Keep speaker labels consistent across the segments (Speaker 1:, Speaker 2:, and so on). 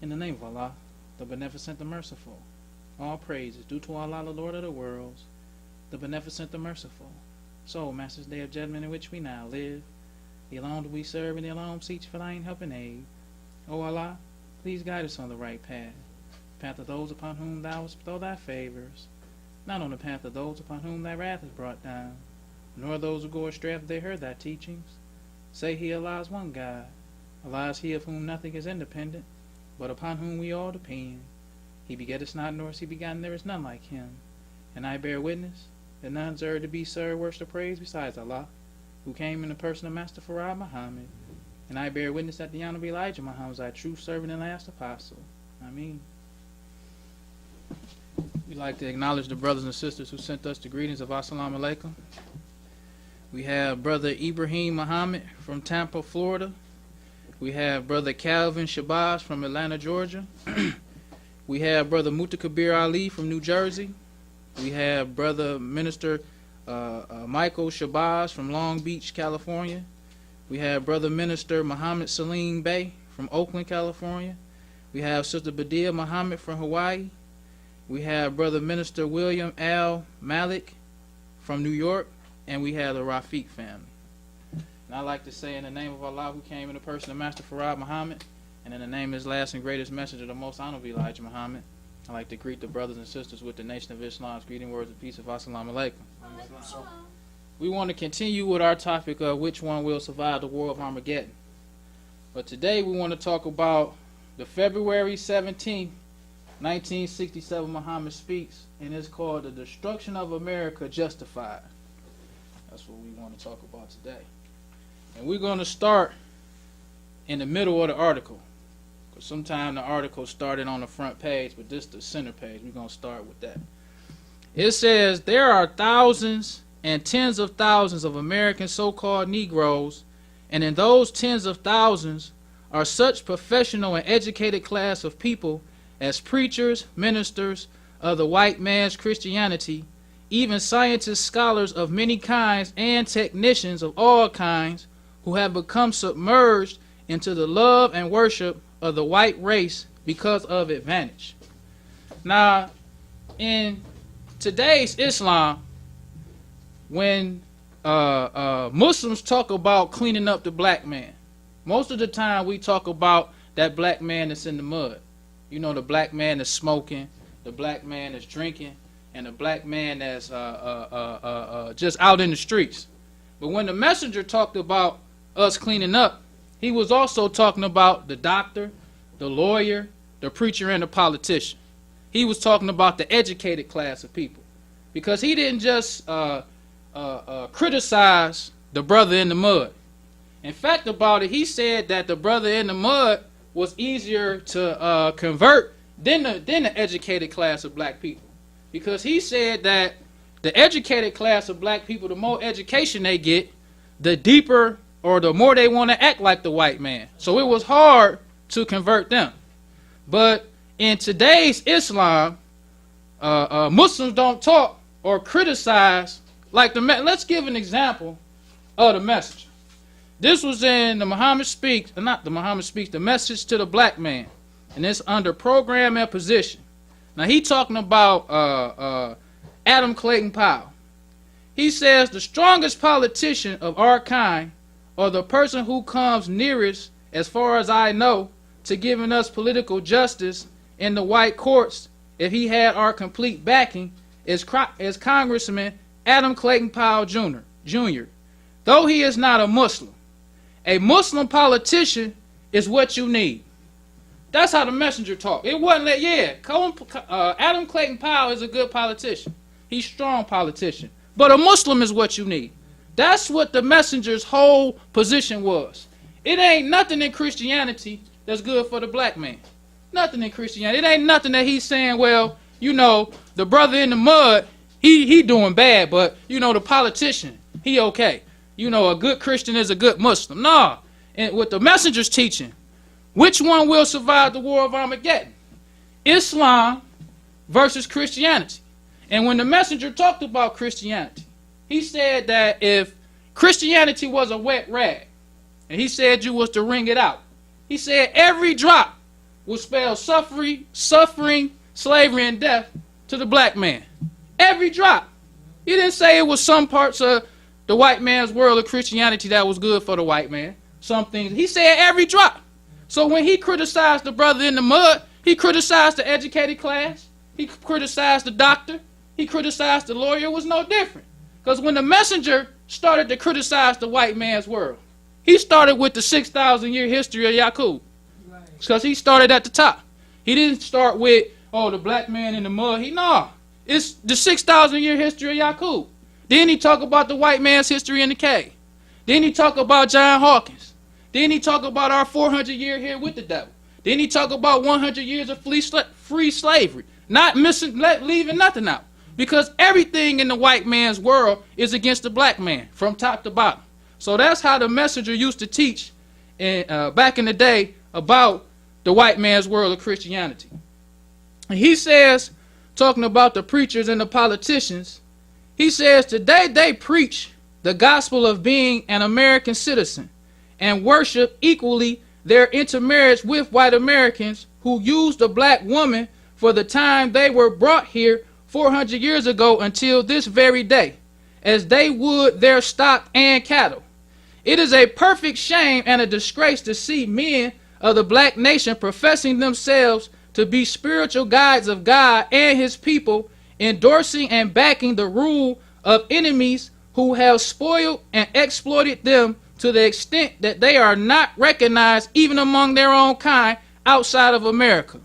Speaker 1: In the name of Allah, the Beneficent, the Merciful. All praise is due to Allah, the Lord of the worlds, the Beneficent, the Merciful. So, Master's Day of Judgment in which we now live, the alone do we serve and the alone seek for thine help and aid. O Allah, please guide us on the right path, the path of those upon whom thou hast bestowed thy favors, not on the path of those upon whom thy wrath is brought down, nor those who go astray after they heard thy teachings. Say he, Allah is one God. Allah is he of whom nothing is independent, but upon whom we all depend. He begetteth not, nor is he begotten, there is none like him. And I bear witness that none deserve to be served, worship, or praise besides Allah, who came in the person of Master Farad Muhammad. And I bear witness that the Honorable Elijah Muhammad was thy true servant and last apostle. Ameen. We'd like to acknowledge the brothers and sisters who sent us the greetings of Assalamu Alaikum. We have Brother Ibrahim Muhammad from Tampa, Florida. We have Brother Calvin Shabazz from Atlanta, Georgia. We have Brother Mutakabir Ali from New Jersey. We have Brother Minister Michael Shabazz from Long Beach, California. We have Brother Minister Muhammad Salim Bey from Oakland, California. We have Sister Badia Muhammad from Hawaii. We have Brother Minister William Al Malik from New York. And we have the Rafiq family. And I'd like to say in the name of Allah, who came in the person of Master Farad Muhammad, and in the name of his last and greatest messenger, the most honorable Elijah Muhammad, I'd like to greet the brothers and sisters with the Nation of Islam's greeting words of peace of Assalamu Alaikum. We want to continue with our topic of which one will survive the war of Armageddon. But today we want to talk about the February 17th, 1967 Muhammad speaks, and it's called The Destruction of America Justified. That's what we want to talk about today. And we're going to start in the middle of the article, because sometimes the article started on the front page, but this is the center page. We're going to start with that. It says, there are thousands and tens of thousands of American so-called Negroes, and in those tens of thousands are such professional and educated class of people as preachers, ministers of the white man's Christianity, even scientists, scholars of many kinds, and technicians of all kinds, who have become submerged into the love and worship of the white race because of advantage. Now, in today's Islam, when Muslims talk about cleaning up the black man, most of the time we talk about that black man that's in the mud. You know, the black man that's smoking, the black man that's drinking, and a black man that's just out in the streets. But when the messenger talked about us cleaning up, he was also talking about the doctor, the lawyer, the preacher, and the politician. He was talking about the educated class of people. Because he didn't just criticize the brother in the mud. In fact about it, he said that the brother in the mud was easier to convert than the educated class of black people. Because he said that the educated class of black people, the more education they get, the deeper or the more they want to act like the white man. So it was hard to convert them. But in today's Islam, Muslims don't talk or criticize like the let's give an example of the messenger. This was in the Muhammad Speaks, not the Muhammad Speaks, the Message to the Black Man. And it's under Program and Position. Now he talking about Adam Clayton Powell. He says the strongest politician of our kind, or the person who comes nearest, as far as I know, to giving us political justice in the white courts, if he had our complete backing, is Congressman Adam Clayton Powell Jr. Though he is not a Muslim politician is what you need. That's how the messenger talked. It wasn't like, yeah, Adam Clayton Powell is a good politician. He's a strong politician. But a Muslim is what you need. That's what the messenger's whole position was. It ain't nothing in Christianity that's good for the black man. Nothing in Christianity. It ain't nothing that he's saying, well, you know, the brother in the mud, he doing bad, but, you know, the politician, he okay. You know, a good Christian is a good Muslim. Nah. And with the messenger's teaching, which one will survive the war of Armageddon? Islam versus Christianity. And when the messenger talked about Christianity, he said that if Christianity was a wet rag, and he said you was to wring it out, he said every drop will spell suffering, slavery, and death to the black man. Every drop. He didn't say it was some parts of the white man's world of Christianity that was good for the white man. Some things. He said every drop. So when he criticized the brother in the mud, he criticized the educated class. He criticized the doctor. He criticized the lawyer. It was no different. Because when the messenger started to criticize the white man's world, he started with the 6,000-year history of Yaqub. Because he started at the top. He didn't start with, oh, the black man in the mud. It's the 6,000-year history of Yaqub. Then he talked about the white man's history in the cave. Then he talked about John Hawkins. Then he talked about our 400-year here with the devil. Then he talked about 100 years of free slavery. Not leaving nothing out. Because everything in the white man's world is against the black man from top to bottom. So that's how the messenger used to teach back in the day about the white man's world of Christianity. And he says, talking about the preachers and the politicians, he says, today they preach the gospel of being an American citizen and worship equally their intermarriage with white Americans who used the black woman for the time they were brought here 400 years ago until this very day, as they would their stock and cattle. It is a perfect shame and a disgrace to see men of the black nation professing themselves to be spiritual guides of God and his people, endorsing and backing the rule of enemies who have spoiled and exploited them to the extent that they are not recognized even among their own kind outside of America.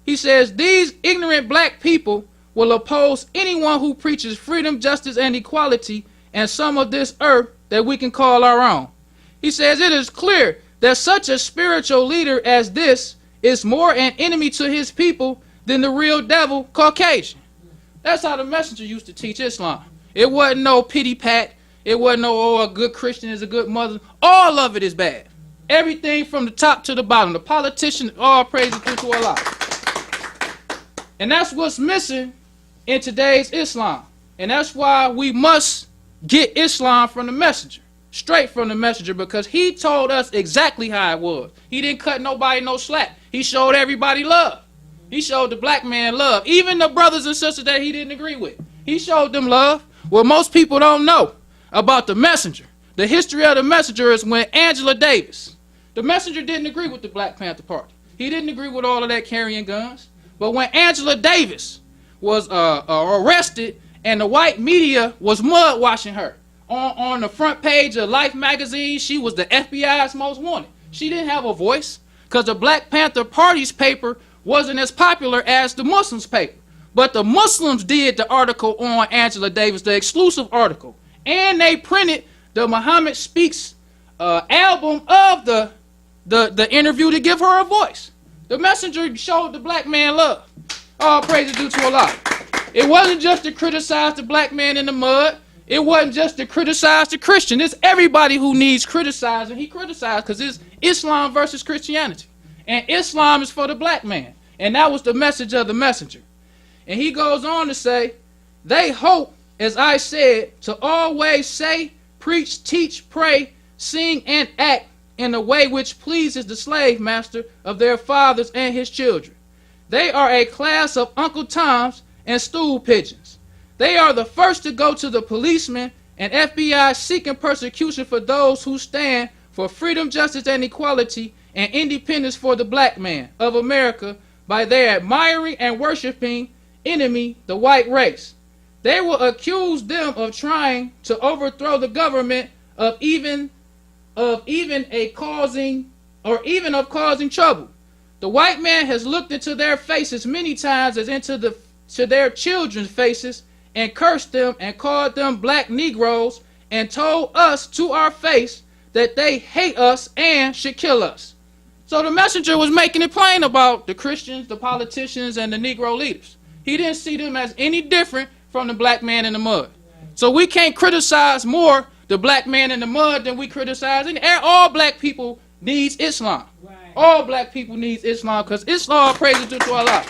Speaker 1: He says these ignorant black people will oppose anyone who preaches freedom, justice, and equality and some of this earth that we can call our own. He says it is clear that such a spiritual leader as this is more an enemy to his people than the real devil, Caucasian. That's how the messenger used to teach Islam. It wasn't no pity pat. It wasn't no, oh, a good Christian is a good Muslim. All of it is bad. Everything from the top to the bottom. The politician, all praises due to Allah. And that's what's missing in today's Islam. And that's why we must get Islam from the messenger. Straight from the messenger, because he told us exactly how it was. He didn't cut nobody no slack. He showed everybody love. He showed the black man love. Even the brothers and sisters that he didn't agree with. He showed them love. Well, most people don't know about the messenger. The history of the messenger is when Angela Davis, the messenger didn't agree with the Black Panther Party. He didn't agree with all of that carrying guns. But when Angela Davis was arrested and the white media was mud washing her on the front page of Life magazine, she was the FBI's most wanted. She didn't have a voice because the Black Panther Party's paper wasn't as popular as the Muslims' paper. But the Muslims did the article on Angela Davis, the exclusive article. And they printed the Muhammad Speaks album of the interview to give her a voice. The messenger showed the black man love. All praise is due to Allah. It wasn't just to criticize the black man in the mud. It wasn't just to criticize the Christian. It's everybody who needs criticizing. He criticized because it's Islam versus Christianity. And Islam is for the black man. And that was the message of the messenger. And he goes on to say, they hope, as I said, to always say, preach, teach, pray, sing, and act in a way which pleases the slave master of their fathers and his children. They are a class of Uncle Toms and stool pigeons. They are the first to go to the policemen and FBI seeking persecution for those who stand for freedom, justice, and equality and independence for the black man of America by their admiring and worshiping enemy, the white race. They will accuse them of trying to overthrow the government of causing trouble. The white man has looked into their faces many times as into their children's faces and cursed them and called them black Negroes and told us to our face that they hate us and should kill us. So the messenger was making it plain about the Christians, the politicians, and the Negro leaders. He didn't see them as any different from the black man in the mud. So we can't criticize more the black man in the mud than we criticize. All black people needs Islam. All black people needs Islam because Islam praises to Allah.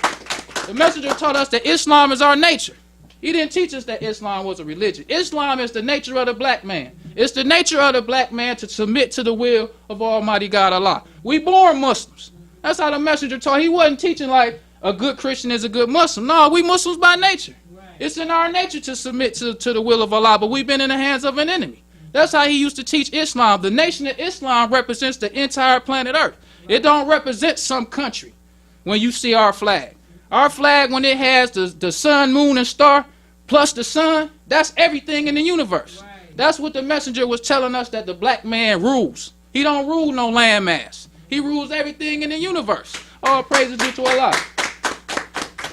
Speaker 1: The messenger taught us that Islam is our nature. He didn't teach us that Islam was a religion. Islam is the nature of the black man. It's the nature of the black man to submit to the will of Almighty God Allah. We born Muslims. That's how the messenger taught. He wasn't teaching like a good Christian is a good Muslim. No, we Muslims by nature. Right. It's in our nature to submit to the will of Allah, but we've been in the hands of an enemy. That's how he used to teach Islam. The nation of Islam represents the entire planet Earth. Right. It don't represent some country when you see our flag. Our flag, when it has the sun, moon, and star, plus the sun, that's everything in the universe. Right. That's what the messenger was telling us, that the black man rules. He don't rule no landmass. He rules everything in the universe. All praises due to Allah.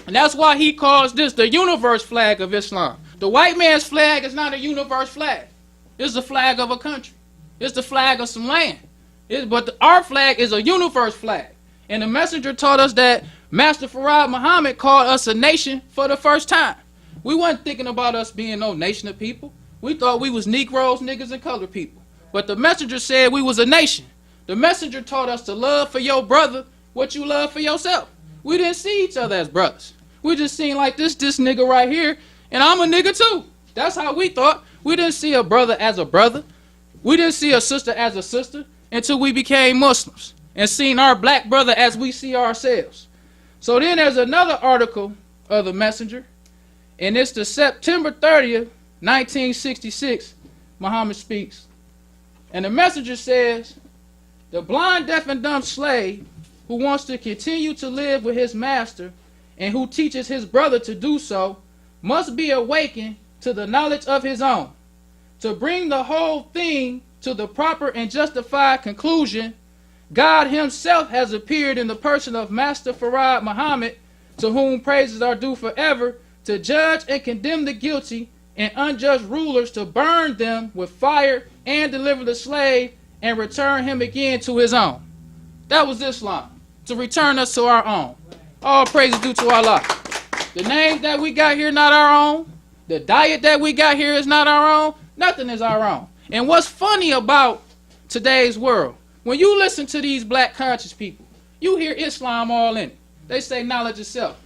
Speaker 1: And that's why he calls this the universe flag of Islam. The white man's flag is not a universe flag. It's the flag of a country. It's the flag of some land. But our flag is a universe flag. And the messenger taught us that Master Farad Muhammad called us a nation for the first time. We weren't thinking about us being no nation of people. We thought we was Negroes, niggas, and colored people. But the messenger said we was a nation. The messenger taught us to love for your brother what you love for yourself. We didn't see each other as brothers. We just seen like this nigga right here, and I'm a nigga too. That's how we thought. We didn't see a brother as a brother. We didn't see a sister as a sister until we became Muslims and seen our black brother as we see ourselves. So then there's another article of the messenger, and it's the September 30th, 1966, Muhammad speaks. And the messenger says, the blind, deaf, and dumb slave who wants to continue to live with his master and who teaches his brother to do so must be awakened to the knowledge of his own. To bring the whole thing to the proper and justified conclusion, God himself has appeared in the person of Master Farad Muhammad, to whom praises are due forever, to judge and condemn the guilty and unjust rulers, to burn them with fire and deliver the slave and return him again to his own. That was Islam, to return us to our own. All praise is due to Allah. The names that we got here not our own. The diet that we got here is not our own. Nothing is our own. And what's funny about today's world, when you listen to these black conscious people, you hear Islam all in it. They say knowledge itself.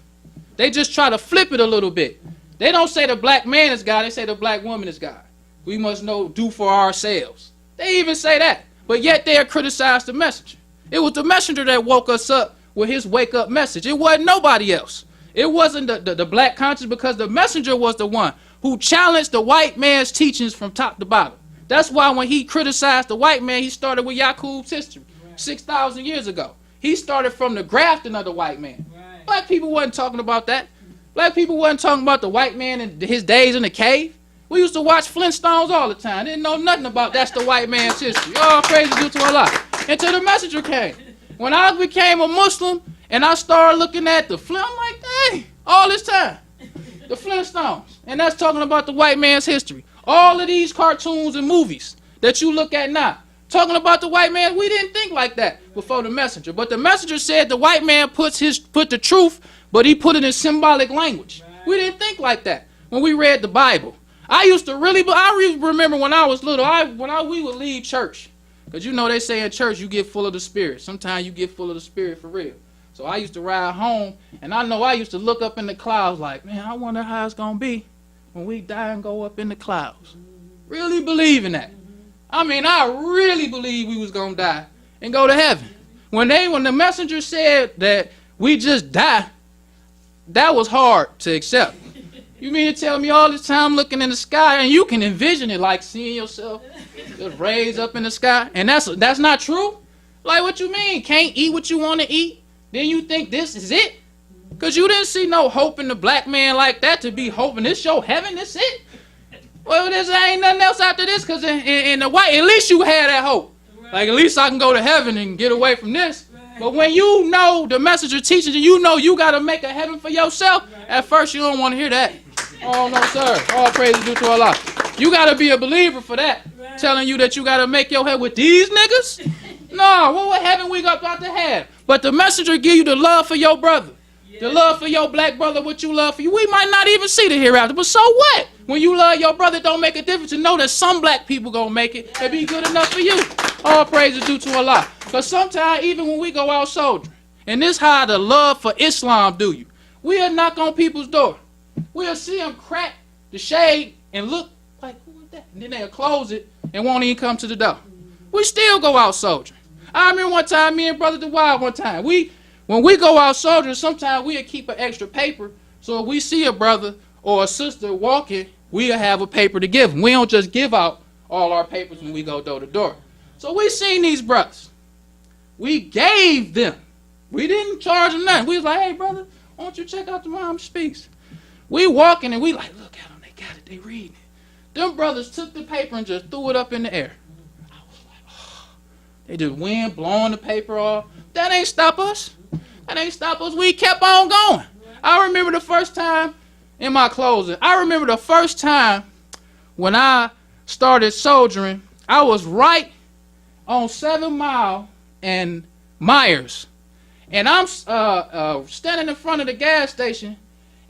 Speaker 1: They just try to flip it a little bit. They don't say the black man is God. They say the black woman is God. We must do for ourselves. They even say that. But yet they criticize the messenger. It was the messenger that woke us up with his wake-up message. It wasn't nobody else. It wasn't the black conscious, because the messenger was the one who challenged the white man's teachings from top to bottom. That's why when he criticized the white man, he started with Yaqub's history, 6,000 years ago. He started from the grafting of the white man. Right. Black people wasn't talking about that. Black people wasn't talking about the white man and his days in the cave. We used to watch Flintstones all the time. Didn't know nothing about that's the white man's history. All praise due to Allah. Until the messenger came. When I became a Muslim and I started looking at the Flint, I'm like, dang, all this time. The Flintstones. And that's talking about the white man's history. All of these cartoons and movies that you look at now, talking about the white man, we didn't think like that before the messenger. But the messenger said the white man put the truth, but he put it in symbolic language. Right. We didn't think like that when we read the Bible. I remember when I was little, we would leave church. Because you know they say in church you get full of the Spirit. Sometimes you get full of the Spirit for real. So I used to ride home, and I know I used to look up in the clouds like, man, I wonder how it's going to be when we die and go up in the clouds. Really believe in that. I mean, I really believe we was going to die and go to heaven. When the messenger said that we just die, that was hard to accept. You mean to tell me all this time looking in the sky and you can envision it like seeing yourself just raised up in the sky? And that's not true? Like, what you mean? Can't eat what you want to eat? Then you think this is it? Because you didn't see no hope in the black man like that to be hoping this your heaven, this it? Well, there ain't nothing else after this, because in the white, at least you had that hope. Like, at least I can go to heaven and get away from this. But when you know the messenger teaches you, you know you got to make a heaven for yourself, at first you don't want to hear that. Oh, no, sir. All praise is due to Allah. You got to be a believer for that. Telling you that you got to make your head with these niggas? No, what heaven we got about to have? But the messenger give you the love for your brother. The love for your black brother, what you love for you. We might not even see the hereafter, but so what? When you love your brother, it don't make a difference. To know that some black people gonna make it and be good enough for you. All praise is due to Allah. Because sometimes, even when we go out soldiering, and this how the love for Islam do you, we'll knock on people's door. We'll see them crack the shade and look like, who is that? And then they'll close it and won't even come to the door. We still go out soldiering. I remember one time, me and Brother DeWild one time, when we go out soldiering, sometimes we'll keep an extra paper. So if we see a brother or a sister walking, we'll have a paper to give them. We don't just give out all our papers when we go door to door. So we seen these brothers. We gave them. We didn't charge them nothing. We was like, hey, brother, why don't you check out the Mom Speaks? We walking and we like, look at them. They got it. They reading it. Them brothers took the paper and just threw it up in the air. I was like, oh. They just wind blowing the paper off. That ain't stop us. That ain't stop us. We kept on going. I remember the first time in my closing. I remember the first time when I started soldiering. I was right on 7 Mile and Myers. And I'm standing in front of the gas station.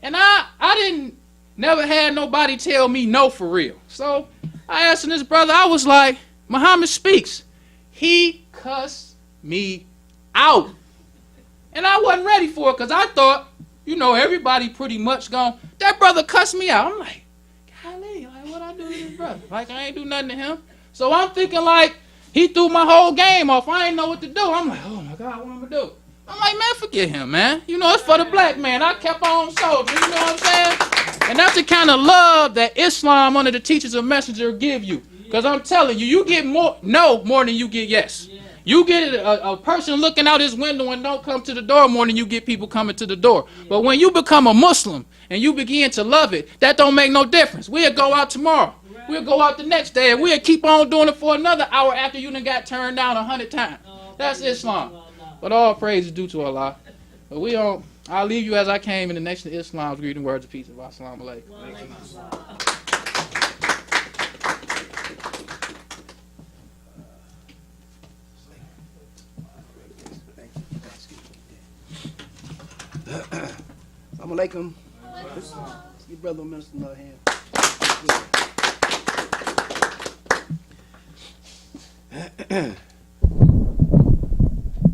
Speaker 1: And I didn't never had nobody tell me no for real. So I asked this brother, I was like, Muhammad Speaks. He cussed me out. And I wasn't ready for it because I thought, you know, everybody pretty much gone. That brother cussed me out. I'm like, Khalil, like, what I do to this brother? Like, I ain't do nothing to him. So I'm thinking like, he threw my whole game off. I ain't know what to do. I'm like, oh my God, what am I gonna do? I'm like, man, forget him, man. You know, it's for the black man. I kept on soldiering, you know what I'm saying? And that's the kind of love that Islam, under the teachers of messenger, give you. Because I'm telling you, you get more than you get yes. You get a person looking out his window and don't come to the door more than you get people coming to the door. But when you become a Muslim and you begin to love it, that don't make no difference. We'll go out tomorrow. We'll go out the next day and we'll keep on doing it for another hour after you done got turned down 100 times. That's Islam. But all praise is due to Allah. But I'll leave you as I came in the nation of Islam's greeting words of peace. Assalamu alaikum.
Speaker 2: Assalamu alaikum. Your brother minister another hand.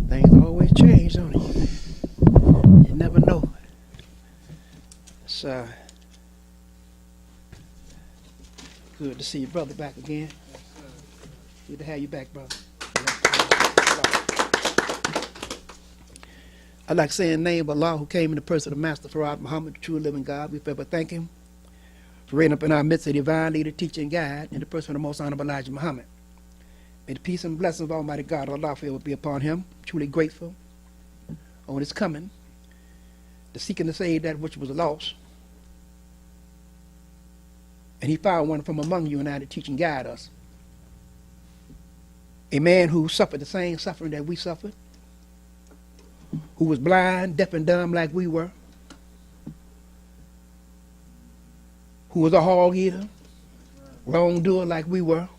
Speaker 2: Things always change, don't it? You never know. It's good to see your brother back again. Good to have you back, brother. I'd like to say in the name of Allah, who came in the person of Master Farad Muhammad, the true living God, we forever thank him for reigning up in our midst a divine leader, teacher, and guide in the person of the most honorable Elijah Muhammad. May the peace and blessings of Almighty God, Allah, forever be upon him. Truly grateful on his coming, to seeking to save that which was lost. And he found one from among you and I to teach and guide us. A man who suffered the same suffering that we suffered, who was blind, deaf, and dumb like we were, who was a hog eater, wrongdoer like we were.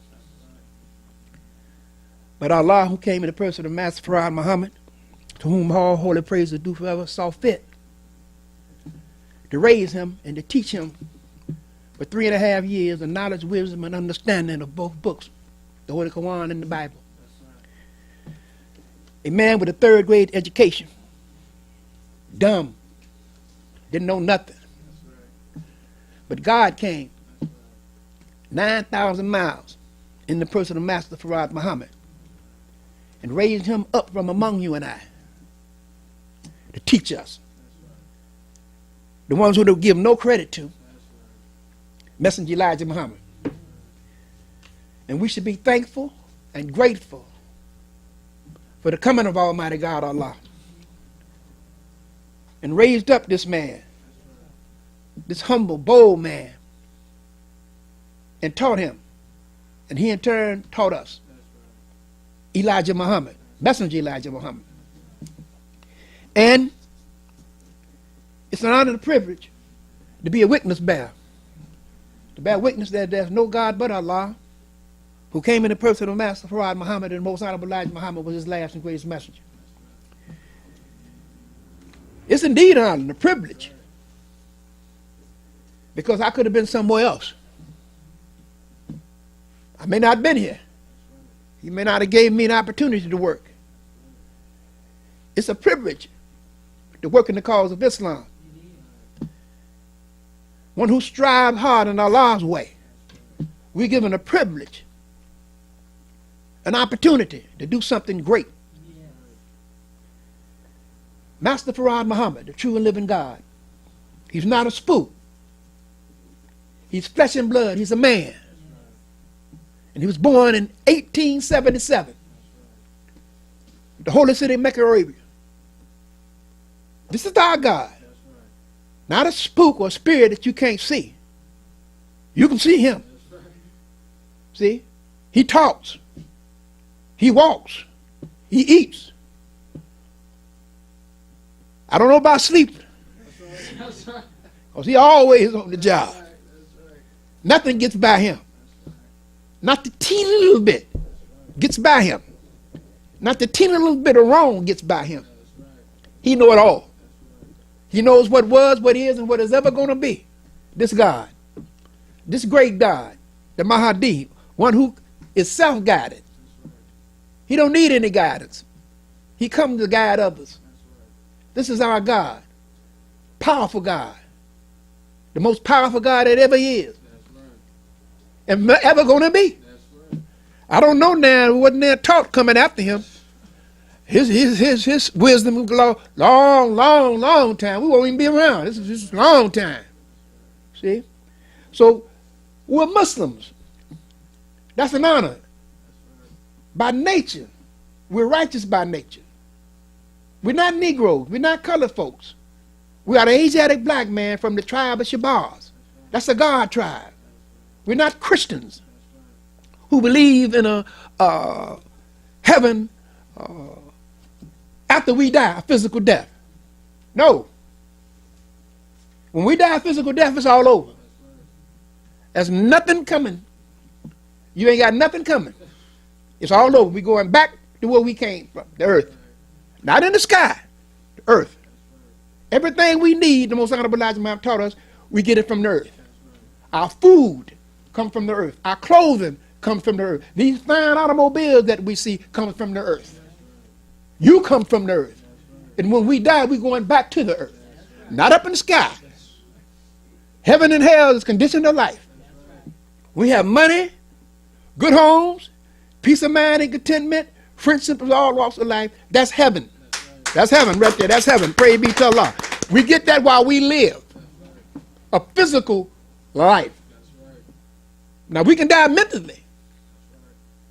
Speaker 2: But Allah, who came in the person of Master Farad Muhammad, to whom all holy praise is due forever, saw fit to raise him and to teach him for 3.5 years the knowledge, wisdom, and understanding of both books, the Holy Quran and the Bible. A man with a 3rd grade education, dumb, didn't know nothing. But God came 9,000 miles in the person of Master Farad Muhammad and raised him up from among you and I to teach us. The ones who don't give no credit to, Messenger Elijah Muhammad. And we should be thankful and grateful for the coming of Almighty God Allah, and raised up this man, this humble, bold man, and taught him. And he in turn taught us. Elijah Muhammad, Messenger Elijah Muhammad. And it's an honor and a privilege to be a witness bearer, to bear witness that there's no God but Allah, who came in the person of Master Farad Muhammad, and the most honorable Elijah Muhammad was his last and greatest messenger. It's indeed an honor and a privilege, because I could have been somewhere else. I may not have been here. He may not have gave me an opportunity to work. It's a privilege to work in the cause of Islam. One who strives hard in Allah's way. We're given a privilege, an opportunity to do something great Master Farad Muhammad, the true and living God. He's not a spook. He's flesh and blood. He's a man. And he was born in 1877. The holy city of Mecca, Arabia. This is our God. Not a spook or a spirit that you can't see. You can see him. See? He talks. He walks. He eats. I don't know about sleep. Because he always on the job. Nothing gets by him. Not the teeny little bit gets by him. Not the teeny little bit of wrong gets by him. He knows it all. He knows what was, what is, and what is ever going to be. This God. This great God. The Mahdi. One who is self-guided. He don't need any guidance. He comes to guide others. This is our God. Powerful God. The most powerful God that ever is. And ever going to be. I don't know now. It wasn't there talk coming after him. His wisdom will go long time. We won't even be around. This is a long time. See? So we're Muslims. That's an honor. By nature, we're righteous by nature. We're not Negroes. We're not colored folks. We are the Asiatic black man from the tribe of Shabazz. That's a God tribe. We're not Christians who believe in a heaven after we die, a physical death. No. When we die a physical death, it's all over. There's nothing coming. You ain't got nothing coming. It's all over. We're going back to where we came from, the earth. Not in the sky, the earth. Everything we need, the most honorable Elijah Muhammad taught us, we get it from the earth. Our food comes from the earth. Our clothing comes from the earth. These fine automobiles that we see come from the earth. You come from the earth. And when we die, we're going back to the earth. Not up in the sky. Heaven and hell is conditioned of life. We have money, good homes, peace of mind and contentment, friendships of all walks of life. That's heaven. That's heaven right there. That's heaven. Praise be to Allah. We get that while we live a physical life. Now we can die mentally.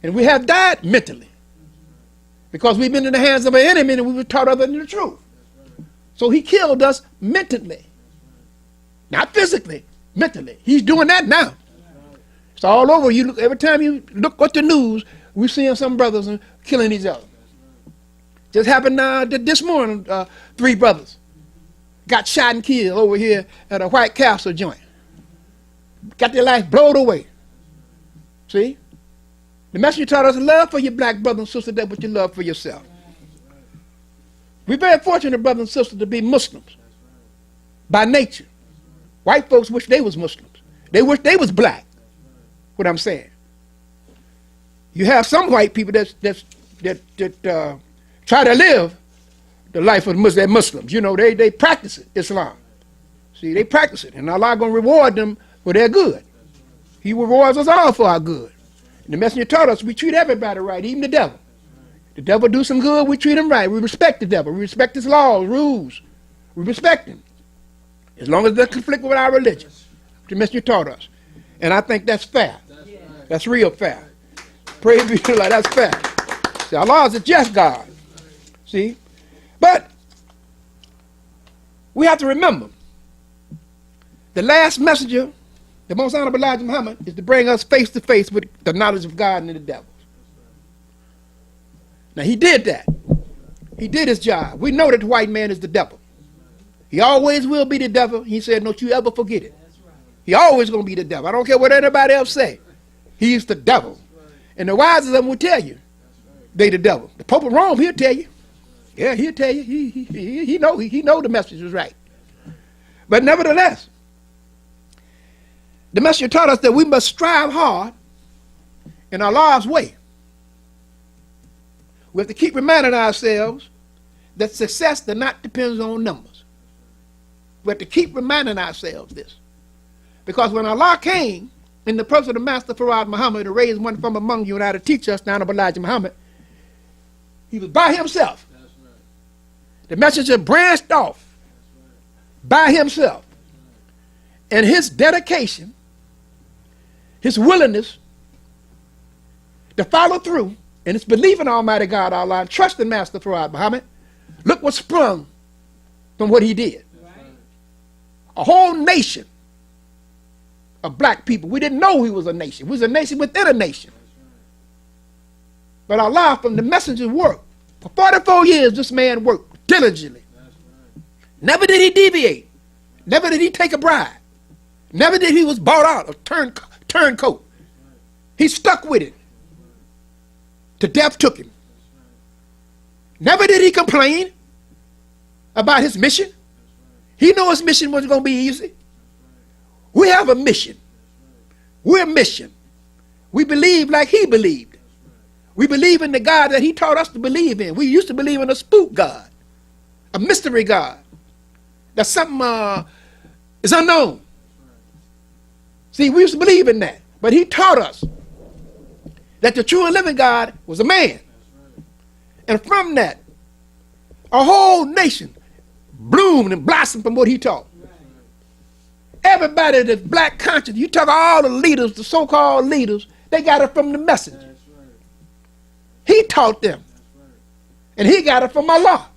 Speaker 2: And we have died mentally. Because we've been in the hands of an enemy and we were taught other than the truth. So he killed us mentally. Not physically, mentally. He's doing that now. It's all over. You look, every time you look at the news, we're seeing some brothers killing each other. Just happened this morning, 3 brothers got shot and killed over here at a White Castle joint. Got their life blown away. See? The messenger taught us love for your black brothers and sisters that what you love for yourself. We're very fortunate, brothers and sisters, to be Muslims by nature. White folks wish they was Muslims. They wish they was black. What I'm saying. You have some white people that try to live the life of the Muslims. You know, they practice it, Islam. See, they practice it, and Allah gonna reward them for their good. He rewards us all for our good. And the messenger taught us we treat everybody right, even the devil. The devil do some good, we treat him right. We respect the devil. We respect his laws, rules. We respect him. As long as it doesn't conflict with our religion. The messenger taught us. And I think that's fair. That's real fair. Praise be to Allah, that's fair. See, Allah is a just God. See? But we have to remember the last messenger, the most honorable Elijah Muhammad, is to bring us face to face with the knowledge of God and the devil. Now he did that. He did his job. We know that the white man is the devil. He always will be the devil. He said, don't you ever forget it. He always going to be the devil. I don't care what anybody else say. He's the devil. And the wisest of them will tell you they the devil. The Pope of Rome, he'll tell you. Yeah, he'll tell you. He know the message was right. But nevertheless, the messenger taught us that we must strive hard in Allah's way. We have to keep reminding ourselves that success does not depend on numbers. We have to keep reminding ourselves this. Because when Allah came in the person of the Master Farad Muhammad to raise one from among you and how to teach us, the Honorable Elijah Muhammad, he was by himself. That's right. The messenger branched off by himself. And his dedication, his willingness to follow through, and his belief in Almighty God, Allah, and trust in Master Farad Muhammad, look what sprung from what he did. A whole nation of black people. We didn't know he was a nation. We was a nation within a nation. But Allah, from the messenger's work, for 44 years, this man worked diligently. Never did he deviate. Never did he take a bribe. Never did he was bought out or turncoat. He stuck with it. Till death took him. Never did he complain about his mission. He knew his mission wasn't going to be easy. We have a mission. We're a mission. We believe like he believed. We believe in the God that he taught us to believe in. We used to believe in a spook God, a mystery God. That's something is unknown. See, we used to believe in that. But he taught us that the true and living God was a man. And from that, a whole nation bloomed and blossomed from what he taught. Everybody that's black conscious, you talk all the leaders, the so-called leaders, they got it from the messenger. He taught them. And he got it from Allah.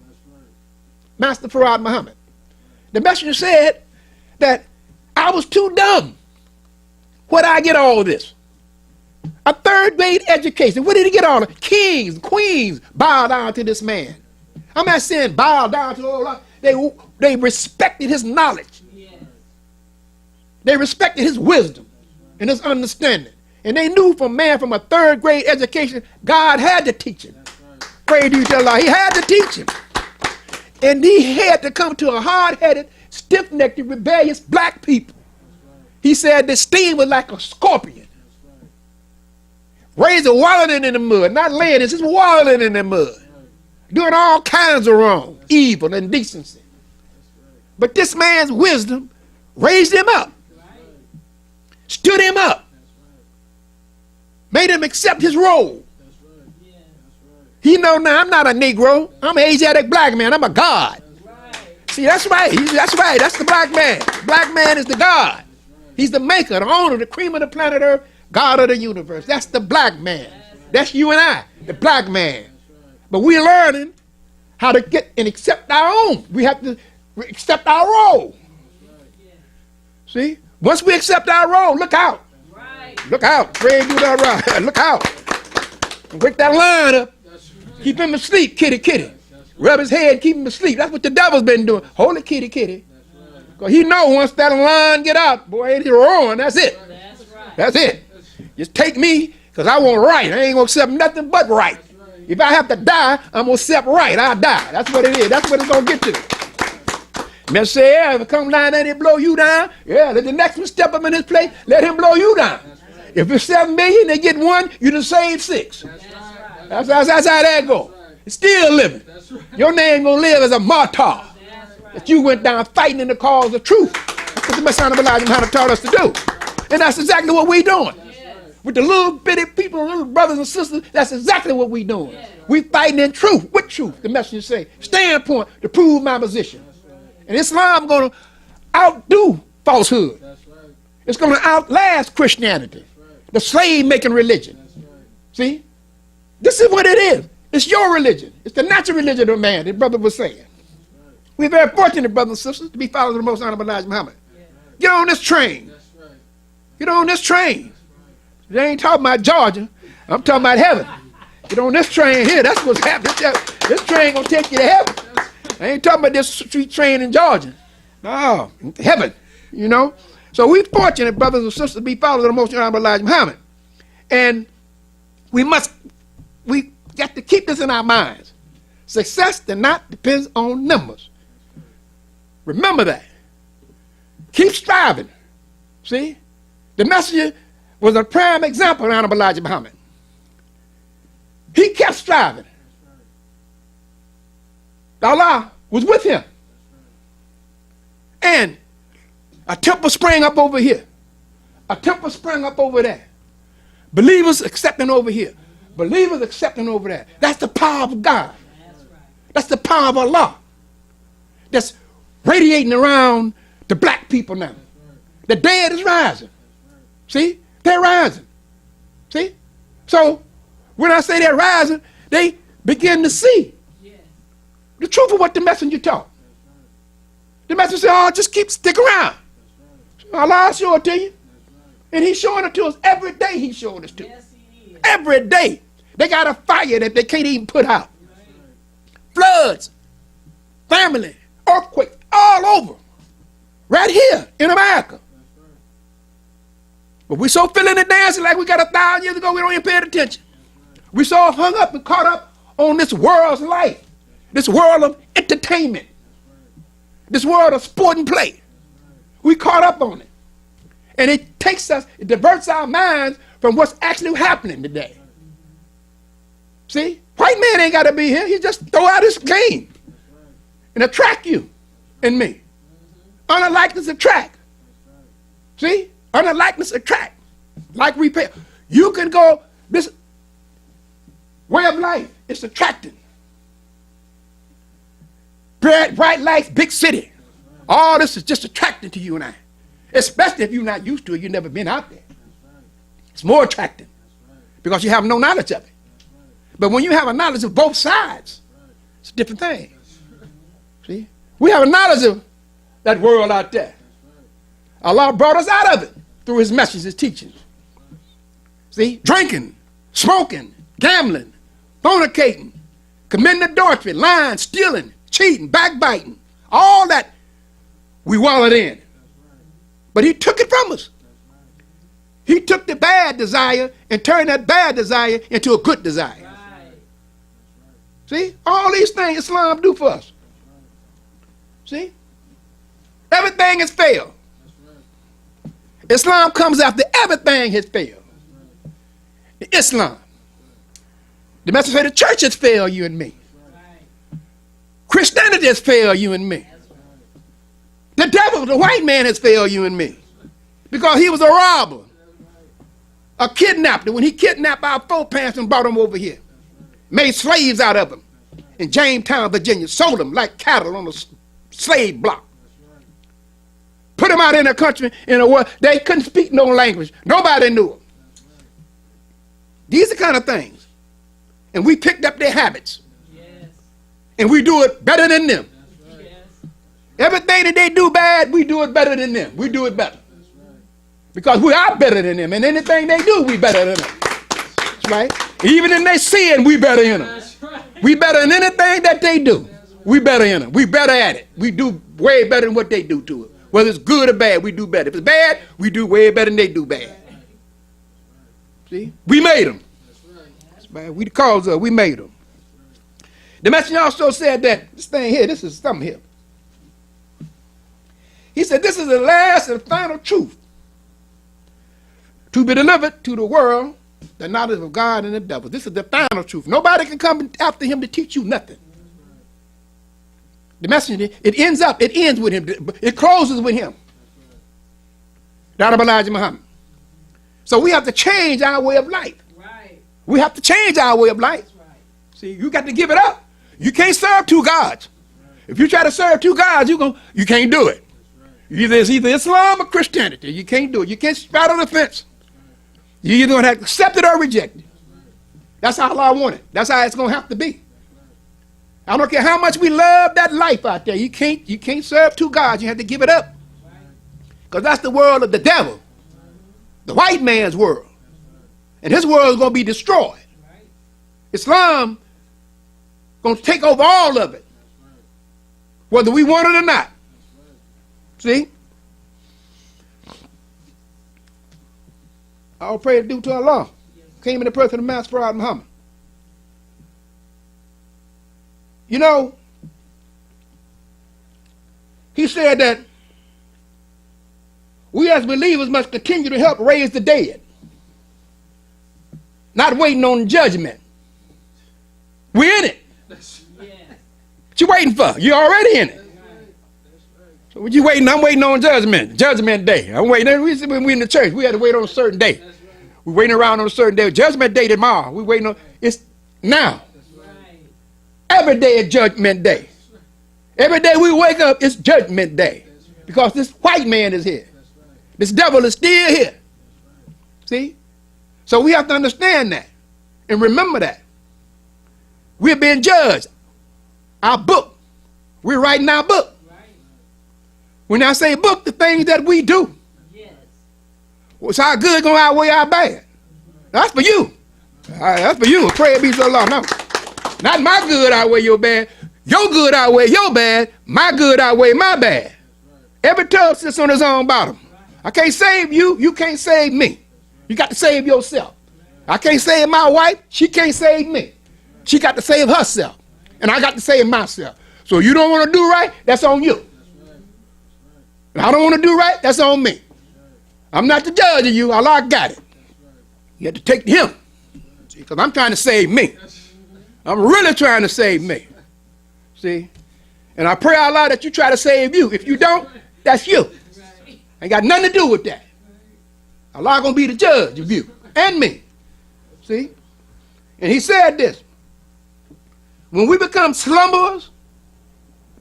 Speaker 2: Master Farad Muhammad. The messenger said that I was too dumb. Where did I get all of this? A third grade education. Where did he get all of it? Kings, queens bow down to this man. I'm not saying bow down to Allah. They respected his knowledge. They respected his wisdom and his understanding. And they knew from a third grade education, God had to teach him. Praise be to Allah. He had to teach him. And he had to come to a hard-headed, stiff-necked, rebellious black people. He said the steam was like a scorpion. Razor wallowing in the mud, not laying, it's just wallowing in the mud. Doing all kinds of wrong, evil, and indecency. But this man's wisdom raised him up. Stood him up. Made him accept his role. He know now I'm not a Negro. I'm an Asiatic black man. I'm a God. See, that's right. That's right. That's the black man. Black man is the God. He's the maker, the owner, the cream of the planet Earth, God of the universe. That's the black man. That's you and I, the black man. But we're learning how to get and accept our own. We have to accept our role. See? Once we accept our role, look out. Look out. Pray do that right. Look out. Break that line up. Keep him asleep, kitty, kitty. Rub his head, keep him asleep. That's what the devil's been doing. Hold it, kitty, kitty. Because he know once that line get out, boy, ain't he roaring. That's it. That's it. Just take me, because I want right. I ain't going to accept nothing but right. If I have to die, I'm going to accept right. I'll die. That's what it is. That's what it's going to get to. Men say, yeah, if it come down there, they blow you down. Yeah, let the next one step up in his place. Let him blow you down. If it's 7 million, they get 1, you done saved 6. That's how that go. It's still living. Your name going to live as a martyr. That you went down fighting in the cause of truth. That's what the Messiah of Elijah Muhammad taught us to do. And that's exactly what we're doing. With the little bitty people, little brothers and sisters, that's exactly what we're doing. We fighting in truth, with truth, the message say. Standpoint to prove my position. And Islam going to outdo falsehood. It's going to outlast Christianity, the slave-making religion. See? This is what it is. It's your religion. It's the natural religion of man, the brother was saying. We're very fortunate, brothers and sisters, to be followers of the Most Honorable Elijah Muhammad. Get on this train. Get on this train. They ain't talking about Georgia. I'm talking about heaven. Get on this train here. That's what's happening. This train going to take you to heaven. I ain't talking about this street train in Georgia. No, heaven, you know. So we're fortunate, brothers and sisters, to be followers of the Most Honorable Elijah Muhammad. And we got to keep this in our minds. Success does not depend on numbers. Remember that. Keep striving. See? The messenger was a prime example of Honorable Elijah Muhammad. He kept striving. Allah was with him. And a temple sprang up over here. A temple sprang up over there. Believers accepting over here. Believers accepting over there. That's the power of God. That's the power of Allah. that's radiating around the black people now. The dead is rising. See? They're rising. See? So when I say they're rising, they begin to see the truth of what the messenger taught. The messenger said, oh, just stick around. I'll show it to you. And he's showing it to us every day. He's showing us to.
Speaker 3: Yes, he is.
Speaker 2: Every day. They got a fire that they can't even put out. Floods, family, earthquakes, all over. Right here in America. But we so feeling it dancing like we got 1,000 years ago, we don't even pay attention. We so hung up and caught up on this world's life, this world of entertainment, this world of sport and play. We caught up on it. And it takes us, it diverts our minds from what's actually happening today. See, white man ain't got to be here. He just throw out his game and attract you and me. Unlikeness attract. See, unlikeness attract. Like repair. You can go, this way of life, it's attracting. Bright lights, big city. All this is just attracting to you and I. Especially if you're not used to it, you've never been out there. It's more attractive because you have no knowledge of it. But when you have a knowledge of both sides, it's a different thing. See? We have a knowledge of that world out there. Allah brought us out of it through his message, his teachings. See? Drinking, smoking, gambling, fornicating, committing adultery, lying, stealing, cheating, backbiting, all that we wallowed in. But he took it from us. He took the bad desire and turned that bad desire into a good desire. See? All these things Islam do for us. See? Everything has failed. Islam comes after everything has failed. Islam. The message says the church has failed you and me. Christianity has failed you and me. The devil, the white man, has failed you and me. Because he was a robber. A kidnapper. When he kidnapped our foreparents and brought them over here. Made slaves out of them. In Jamestown, Virginia. Sold them like cattle on a slave block. Put them out in a country, in a world. They couldn't speak no language. Nobody knew them. These are the kind of things. And we picked up their habits.
Speaker 3: Yes.
Speaker 2: And we do it better than them.
Speaker 3: Yes.
Speaker 2: Everything that they do bad, we do it better than them. We do it better. Because we are better than them. And anything they do, we better than them. That's right. Even in their sin, we better in them. We better than anything that they do. We better in them. We better at it. We do way better than what they do to us. Whether it's good or bad, we do better. If it's bad, we do way better than they do bad. See? We made them. That's right. We the cause of, we made them. The messenger also said that, this thing here, this is something here. He said, this is the last and final truth to be delivered to the world, the knowledge of God and the devil. This is the final truth. Nobody can come after him to teach you nothing. The messenger, it ends with him. It closes with him. That of Elijah Muhammad. So we have to change our way of life.
Speaker 3: Right.
Speaker 2: We have to change our way of life.
Speaker 3: That's right.
Speaker 2: See, you got to give it up. You can't serve two gods. If you try to serve two gods, you can't do it. It's either Islam or Christianity. You can't do it. You can't straddle the fence. You're either going to have to accept it or reject it. That's how Allah wants it. That's how it's going to have to be. I don't care how much we love that life out there. You can't serve two gods. You have to give it up. Because that's the world of the devil. The white man's world. And his world is going to be destroyed. Islam going to take over all of it. Whether we want it or not. See? All praise due to Allah. Came in the person of Master Prophet Muhammad. You know, he said that we as believers must continue to help raise the dead. Not waiting on judgment. We're in it.
Speaker 3: Yes.
Speaker 2: What you waiting for? You're already in it. So what you waiting? I'm waiting on judgment. Judgment day. I'm waiting. We in the church. We had to wait on a certain day. We're waiting around on a certain day. Judgment day tomorrow. We're waiting on. It's now. Every day is judgment day. Every day we wake up, it's judgment day. Because this white man is here. This devil is still here. See? So we have to understand that. And remember that. We're being judged. Our book. We're writing our book. When I say book, the things that we do. Yes. What's our good going to outweigh our bad? That's for you. That's for you. Praise be to the Lord. No. Not my good outweigh your bad. Your good outweigh your bad. My good outweigh my bad. Every tub sits on its own bottom. I can't save you. You can't save me. You got to save yourself. I can't save my wife. She can't save me. She got to save herself. And I got to save myself. So you don't want to do right, that's on you. And I don't want to do right, that's on me. I'm not the judge of you. Allah got it. You have to take him. Because I'm trying to save me. I'm really trying to save me. See? And I pray Allah that you try to save you. If you don't, that's you. Ain't got nothing to do with that. Allah gonna be the judge of you and me. See? And he said this. When we become slumberers,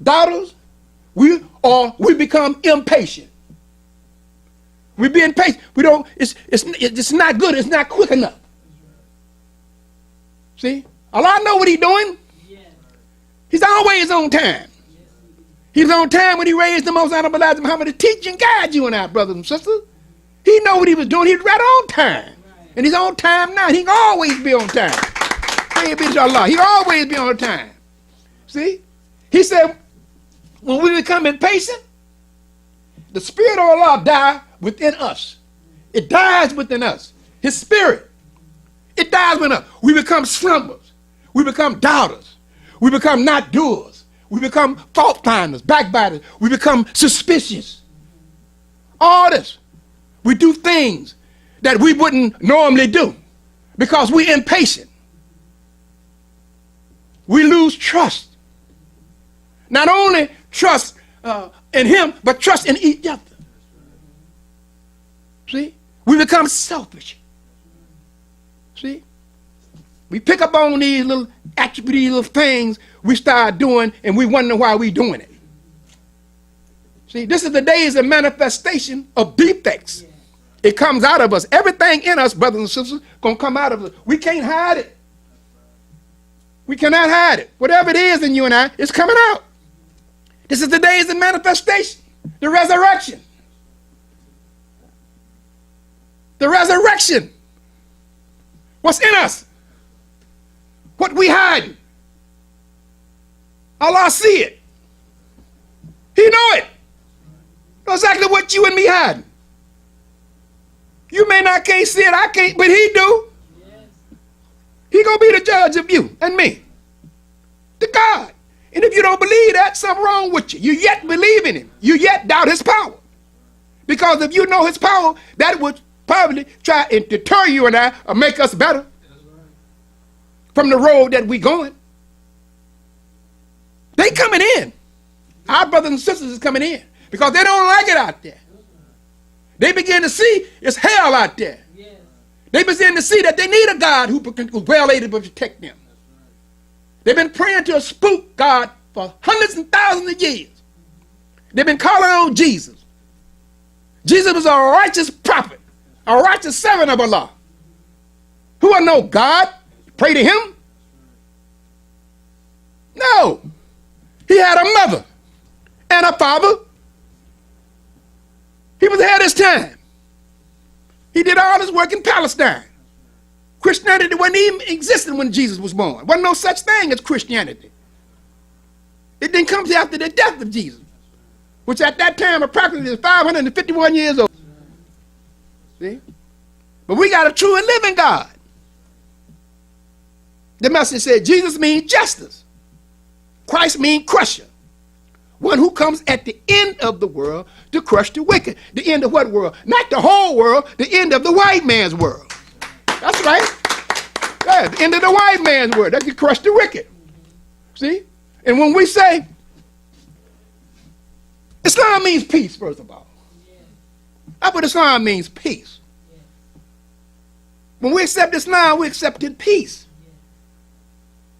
Speaker 2: doubters, we become impatient. We be impatient. We don't. It's not good. It's not quick enough. See, Allah know what He's doing. He's always on time. He's on time when He raised the most honorable Elijah Muhammad to teach and guide you and our brothers and sisters. He know what He was doing. He's right on time, and He's on time now. He can always be on time. Praise be to Allah. He always be on time. See, He said, when we become impatient, the Spirit of Allah dies within us. It dies within us. His Spirit. It dies within us. We become slumbers. We become doubters. We become not doers. We become fault finders, backbiters. We become suspicious. All this. We do things that we wouldn't normally do because we're impatient. We lose trust. Not only trust in Him, but trust in each other. See? We become selfish. See? We pick up on these little attributes, these little things we start doing, and we wonder why we're doing it. See, this is the days of manifestation of defects. It comes out of us. Everything in us, brothers and sisters, going to come out of us. We can't hide it. We cannot hide it. Whatever it is in you and I, it's coming out. This is the days of manifestation, the resurrection. The resurrection. What's in us? What we hiding? Allah see it. He know it. Know exactly what you and me hiding. You may not can't see it, I can't, but He do. He gonna be the judge of you and me. The God. And if you don't believe that, something wrong with you. You yet believe in Him. You yet doubt His power. Because if you know His power, that would probably try and deter you and I or make us better from the road that we going. They coming in. Our brothers and sisters is coming in because they don't like it out there. They begin to see it's hell out there. They begin to see that they need a God who's well able to protect them. They've been praying to a spook God for hundreds and thousands of years. They've been calling on Jesus. Jesus was a righteous prophet, a righteous servant of Allah. Who are no God? Pray to Him? No. He had a mother and a father. He was ahead of his time. He did all his work in Palestine. Christianity wasn't even existing when Jesus was born. There wasn't no such thing as Christianity. It didn't come till after the death of Jesus, which at that time approximately is 551 years old. See? But we got a true and living God. The message said Jesus means justice. Christ means crusher. One who comes at the end of the world to crush the wicked. The end of what world? Not the whole world, the end of the white man's world. That's right. Yeah, the end of the white man's world. That can crush the wicked. See? And when we say, Islam means peace, first of all. That's what Islam means, peace. When we accept Islam, we accepted peace.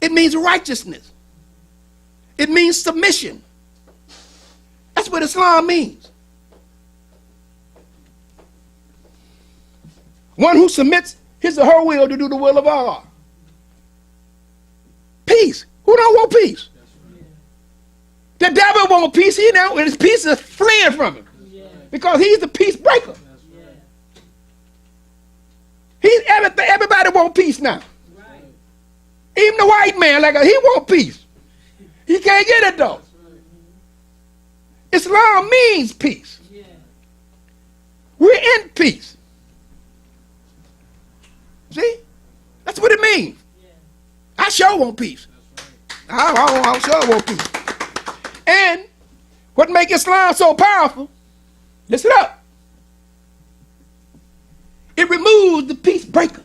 Speaker 2: It means righteousness. It means submission. what Islam means. One who submits his or her will to do the will of Allah. Peace. Who don't want peace? The devil wants peace. He know his peace is fleeing from him. Because he's the peace breaker. He's everything. Everybody wants peace now. Even the white man, he wants peace. He can't get it though. Islam means peace. We're in peace. See? That's what it means. I sure want peace. I sure want peace. And what makes Islam so powerful, listen up. It removes the peace breaker.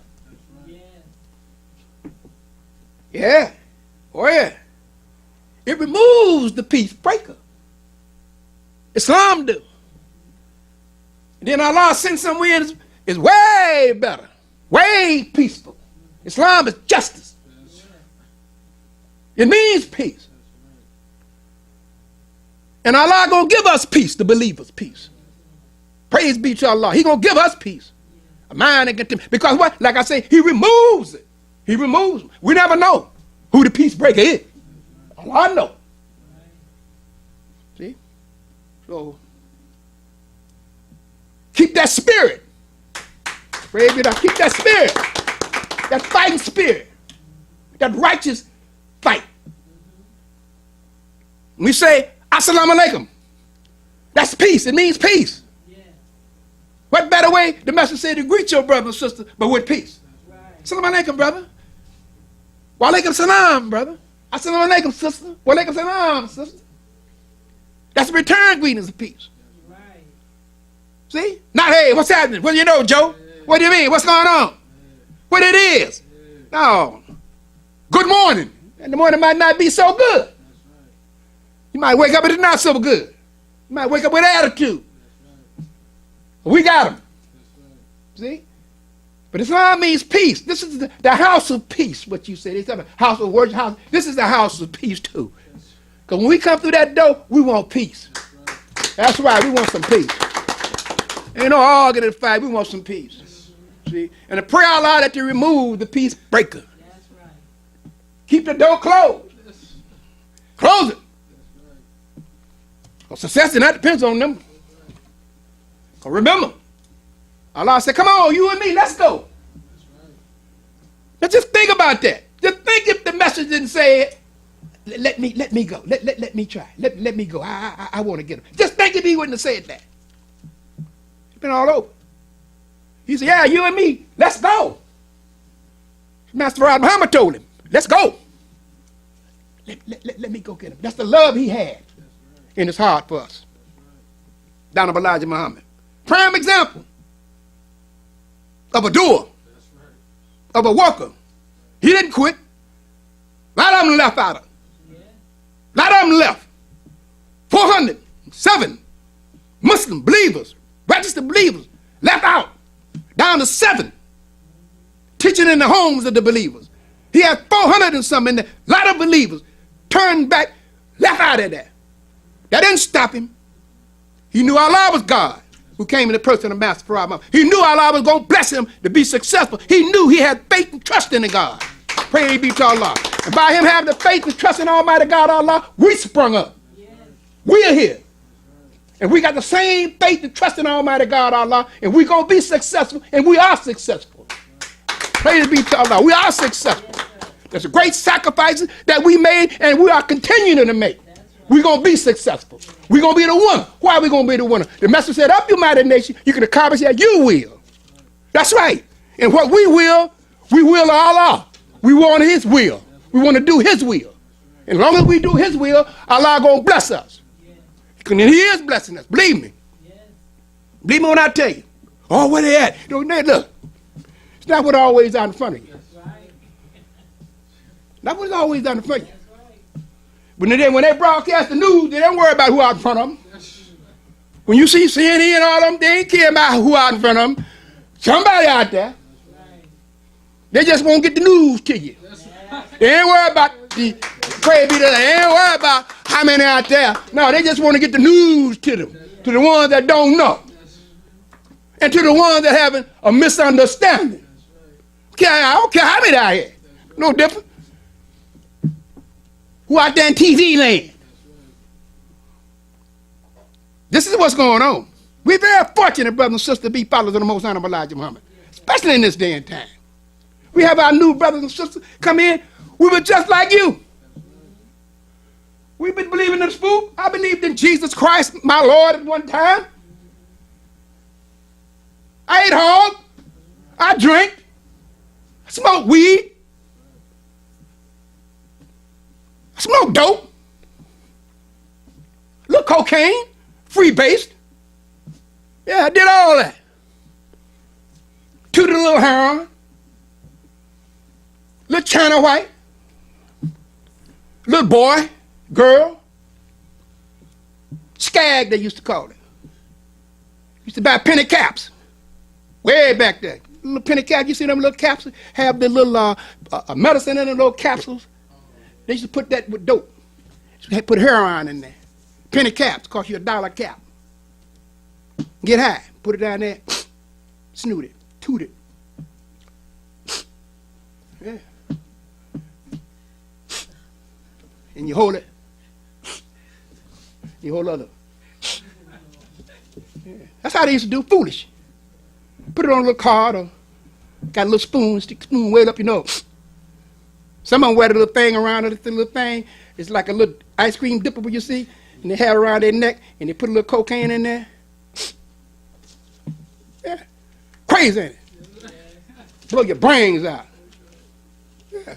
Speaker 2: Yeah. Oh yeah. It removes the peace breaker. Islam do. And then Allah sends someone is way better, way peaceful. Islam is justice. It means peace. And Allah gonna give us peace, the believers, peace. Praise be to Allah. He gonna give us peace. A mind and get because what? Like I say, he removes it. He removes it. We never know who the peace breaker is. Allah know. See? So keep that spirit. Praise be to Allah. Keep that spirit. That fighting spirit. That righteous fight. We say, Assalamu alaikum. That's peace. It means peace. Yeah. What better way the message said to greet your brother and sister but with peace? Right. Assalamu alaikum, brother. Wa alaikum salam, brother. Assalamu alaikum, sister. Wa alaikum salam, sister. That's return greetings of peace. Right. See? Not, hey, what's happening? What do you know, Joe? What do you mean? What's going on? What it is? No. Good morning. And the morning might not be so good. You might wake up and it's not so good. You might wake up with attitude. We got them. See? But Islam means peace. This is the house of peace, what you said. It's a house of worship. House. This is the house of peace too. Because when we come through that door, we want peace. That's right. We want some peace. Ain't no arguing and fight. We want some peace. See? And the prayer Allah that to remove the peace breaker. Keep the door closed. Close it. Well, success and that depends on them. Because remember, Allah said, come on, you and me, let's go. Now just think about that. Just think if the message didn't say, let me go. Let me try. Let me go. I want to get him. Just think if he wouldn't have said that. It's been all over. He said, yeah, you and me, let's go. Master Farad Muhammad told him, let's go. Let me go get him. That's the love he had in his heart for us. Down of Elijah Muhammad. Prime example of a doer, of a worker. He didn't quit. A lot of them left out of it. A lot of them left. 407 Muslim believers, registered believers, left out. Down to 7. Teaching in the homes of the believers. He had 400 and some in there. A lot of believers turned back, left out of there. That didn't stop him. He knew Allah was God who came in the person of Master Farad. He knew Allah was going to bless him to be successful. He knew he had faith and trust in the God. Praise be to Allah. And by him having the faith and trust in Almighty God Allah, we sprung up. Yes. We're here. And we got the same faith and trust in Almighty God Allah, and we're going to be successful, and we are successful. Praise be to Allah. We are successful. There's great sacrifices that we made, and we are continuing to make. We're going to be successful. We're going to be the winner. Why are we going to be the winner? The Master said, up, you mighty nation, you can accomplish that you will. That's right. And what we will Allah. We want his will. We want to do his will. And as long as we do his will, Allah going to bless us. And he is blessing us. Believe me. Believe me when I tell you. Oh, where they at? You know, look. It's not what always out in front of you. Not what's always out in front of you. When they broadcast the news, they don't worry about who out in front of them. When you see CNN and all them, they ain't care about who out in front of them. Somebody out there. They just won't get the news to you. They ain't worry about the Praise be to God. They ain't worried about how many out there. No, they just want to get the news to them, to the ones that don't know, and to the ones that having a misunderstanding. I don't care how many out here. No different. Who out there in TV land? This is what's going on. We're very fortunate, brothers and sisters, to be followers of the Most Honorable Elijah Muhammad, especially in this day and time. We have our new brothers and sisters come in. We were just like you. We've been believing in the spook. I believed in Jesus Christ, my Lord, at one time. I ate hog. I drank. I smoked weed. I smoked dope. A little cocaine. Free-based. Yeah, I did all that. Tooted a little heroin. Little China white. Little boy. Girl. Skag, they used to call it. Used to buy penny caps. Way back there. Little penny caps. You see them little capsules? Have the little medicine in the little capsules. They used to put that with dope. They put heroin in there. Penny caps. Cost you $1 cap. Get high. Put it down there. Snoot it. Toot it. Yeah. And you hold it. You hold other. Yeah. That's how they used to do. Foolish. Put it on a little card or got a little spoon, stick the spoon way up your nose. Some of them wear the little thing around it, the little thing. It's like a little ice cream dipper, you see, and they have it around their neck, and they put a little cocaine in there. Yeah. Crazy, ain't it? Blow your brains out. Yeah.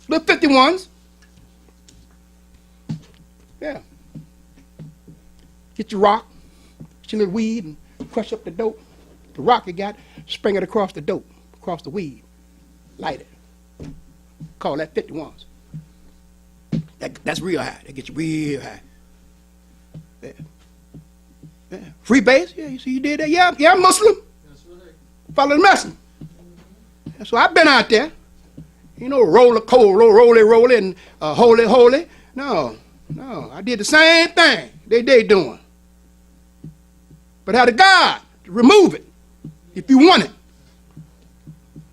Speaker 2: Little 51s. Yeah. Get your rock, get your little weed, and crush up the dope. The rock you got, spring it across the dope, across the weed. Light it. Call that 51s. That's real high. That gets you real high. Yeah. Yeah. Free base? Yeah, you see you did that? Yeah, I'm Muslim. That's right. Follow the messenger. Yeah, so I've been out there. You know, roller cold, roly, and holy. No, I did the same thing they doing. But how to God to remove it if you want it.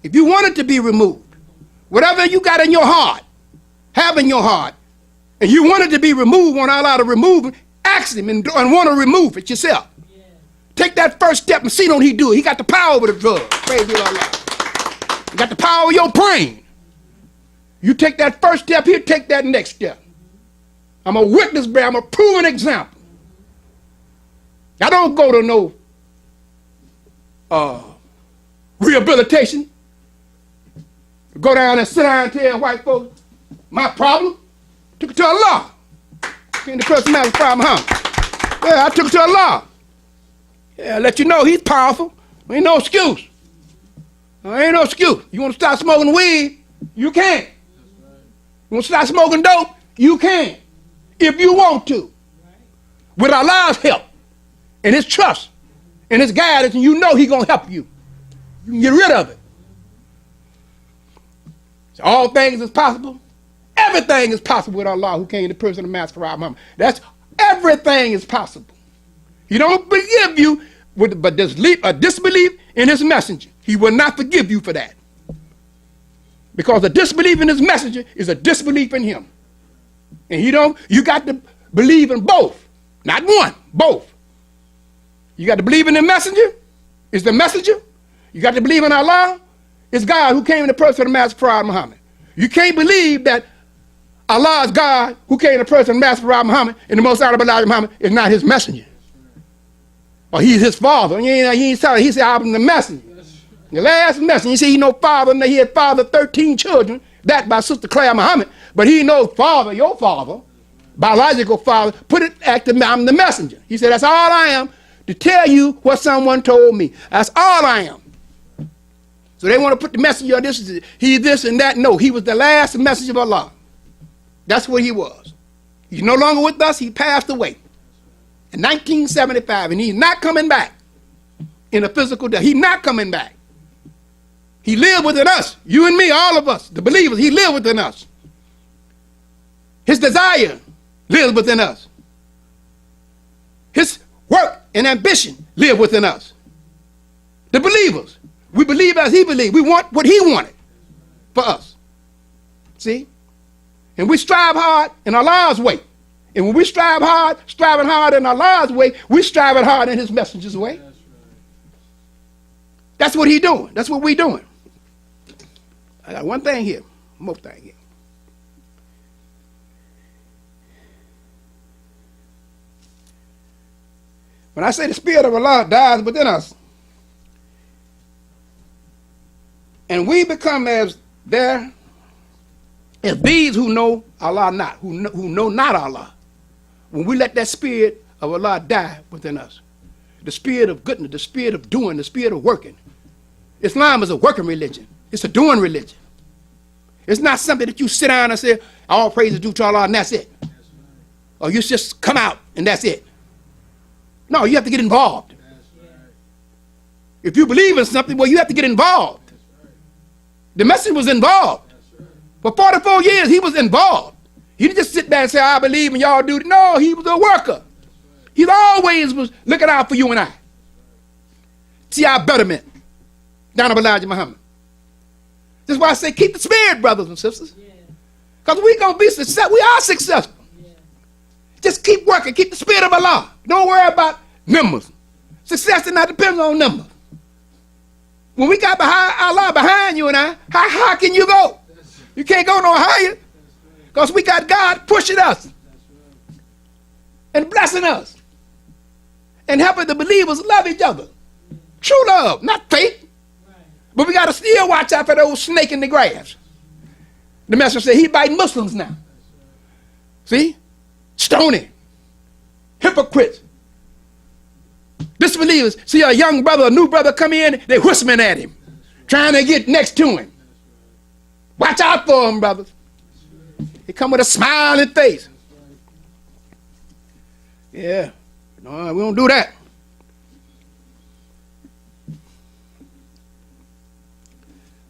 Speaker 2: If you want it to be removed. Whatever you got in your heart, have in your heart, and you want it to be removed, want Allah to remove it, ask him and want to remove it yourself. Yeah. Take that first step and see don't he do it. He got the power over the drug. Praise be to Allah. He got the power of your brain. You take that first step, he'll take that next step. I'm a witness, bro. I'm a proven example. I don't go to no rehabilitation. Go down and sit down and tell white folks, my problem, took it to Allah. In the person master problem, huh? Yeah, I took it to Allah. Yeah, let you know he's powerful. Ain't no excuse. Ain't no excuse. You want to start smoking weed? You can. You want to start smoking dope? You can. If you want to. With Allah's help and his trust and his guidance, and you know he's going to help you. You can get rid of it. So all things is possible. Everything is possible with Allah who came in the person of Master Muhammad. That's everything is possible. He don't forgive you but disbelief in his messenger. He will not forgive you for that. Because a disbelief in his messenger is a disbelief in him. And you got to believe in both. Not one, both. You got to believe in the messenger, is the messenger. You got to believe in Allah, it's God who came in the person of Master Prophet Muhammad. You can't believe that Allah is God who came in the person of Master Prophet Muhammad and the Most Honorable Elijah Muhammad is not his messenger. Or he's his father. He ain't telling. He said, I'm the messenger. The last messenger. You see, he know father, and he had father 13 children, that by Sister Claire Muhammad. But he knows father, your father, biological father, put it at I'm the messenger. He said, that's all I am, to tell you what someone told me. That's all I am. So they want to put the messenger, he this and that. No, he was the last messenger of Allah. That's what he was. He's no longer with us. He passed away in 1975, and he's not coming back in a physical death. He's not coming back. He lived within us, you and me, all of us, the believers. He lived within us. His desire lives within us. His work and ambition live within us. The believers, we believe as he believed. We want what he wanted for us. See? And we strive hard in Allah's way. And when we striving hard in Allah's way, we striving hard in his messenger's way. That's what he's doing. That's what we're doing. I got one thing here. One more thing here. When I say the Spirit of Allah dies within us, and we become as these who know Allah not, who know not Allah, when we let that Spirit of Allah die within us, the spirit of goodness, the spirit of doing, the spirit of working. Islam is a working religion. It's a doing religion. It's not something that you sit down and say, all praise is due to Allah, and that's it. Or you just come out and that's it. No, you have to get involved. If you believe in something, well, you have to get involved. The message was involved. For 44 years, he was involved. He didn't just sit back and say, I believe and y'all do it. No, he was a worker. He always was looking out for you and I. See our betterment. Down of Elijah Muhammad. This is why I say keep the spirit, brothers and sisters. Because we're going to be successful. We are successful. Just keep working. Keep the spirit of Allah. Don't worry about numbers. Success does not depend on numbers. When we got Allah behind you and I, how high can you go? You can't go no higher. Because we got God pushing us. And blessing us. And helping the believers love each other. True love, not fake. But we got to still watch out for those snake in the grass. The messenger said he biting Muslims now. See? Stony. Hypocrites. Disbelievers. See a young brother, a new brother come in, they whispering at him. Trying to get next to him. Watch out for him, brothers. They come with a smiling face. Yeah. No, we don't do that.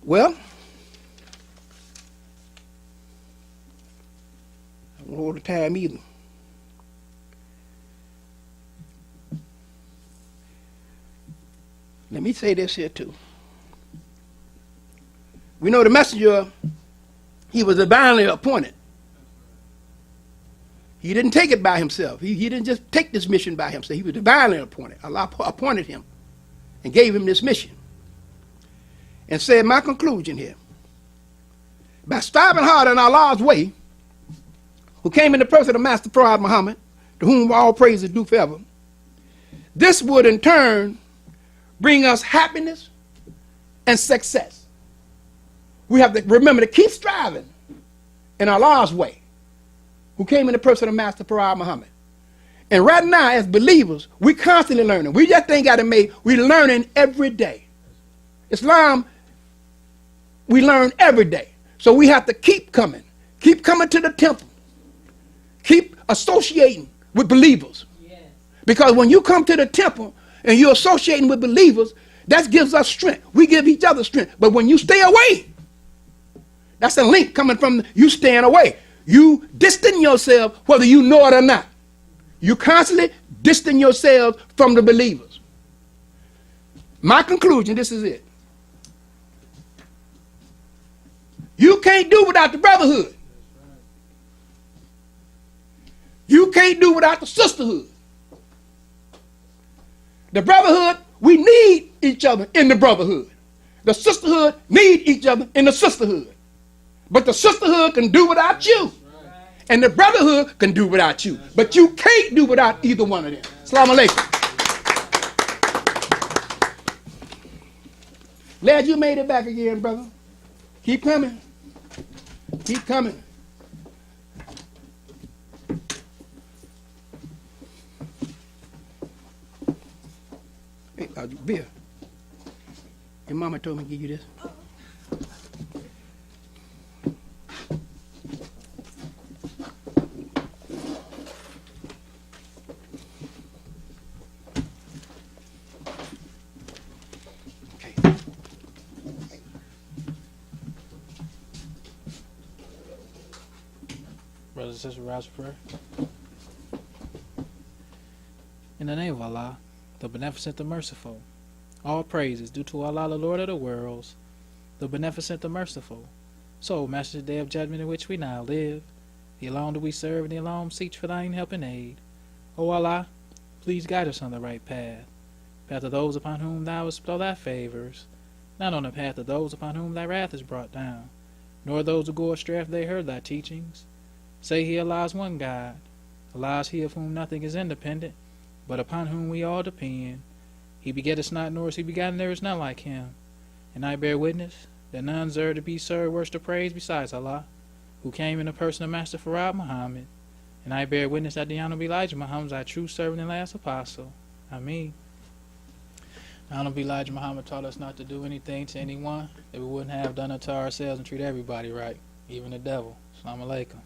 Speaker 2: Well, I won't hold the time either. Let me say this here too. We know the messenger, he was divinely appointed. He didn't take it by himself. He didn't just take this mission by himself. He was divinely appointed. Allah appointed him and gave him this mission. And said, my conclusion here, by striving hard in Allah's way, who came in the person of Master Prophet Muhammad, to whom all praise is due forever, this would in turn bring us happiness and success. We have to remember to keep striving in Allah's way, who came in the person of Master Prophet Muhammad. And right now, as believers, we constantly learning. We just ain't got it made. We're learning every day. Islam, we learn every day. So we have to keep coming to the temple, keep associating with believers. Yes. Because when you come to the temple and you're associating with believers, that gives us strength. We give each other strength. But when you stay away, that's a link coming from you staying away. You distance yourself whether you know it or not. You constantly distance yourselves from the believers. My conclusion, this is it. You can't do without the brotherhood. You can't do without the sisterhood. The brotherhood, we need each other in the brotherhood. The sisterhood need each other in the sisterhood. But the sisterhood can do without you. And the brotherhood can do without you. But you can't do without either one of them. Assalamu alaikum. Glad you made it back again, brother. Keep coming. Keep coming. Hey, Bill. Your mama told me to give you this.
Speaker 1: Brothers and sister rise for prayer. In the name of Allah, the Beneficent, the Merciful. All praise is due to Allah, the Lord of the worlds, the Beneficent, the Merciful. So, Master, the day of judgment in which we now live, the alone do we serve, and the alone seek for thine help and aid. O Allah, please guide us on the right path, path of those upon whom thou hast bestowed thy favors, not on the path of those upon whom thy wrath is brought down, nor those who go astray after they heard thy teachings. Say he, Allah is one God. Allah is he of whom nothing is independent, but upon whom we all depend. He begetteth not, nor is he begotten, there is none like him. And I bear witness that none deserve to be served worse to praise besides Allah, who came in the person of Master Farad Muhammad. And I bear witness that the Honorable Elijah Muhammad is thy true servant and last apostle. Ameen. The Honorable Elijah Muhammad taught us not to do anything to anyone that we wouldn't have done unto ourselves, and treat everybody right, even the devil. Assalamu alaikum.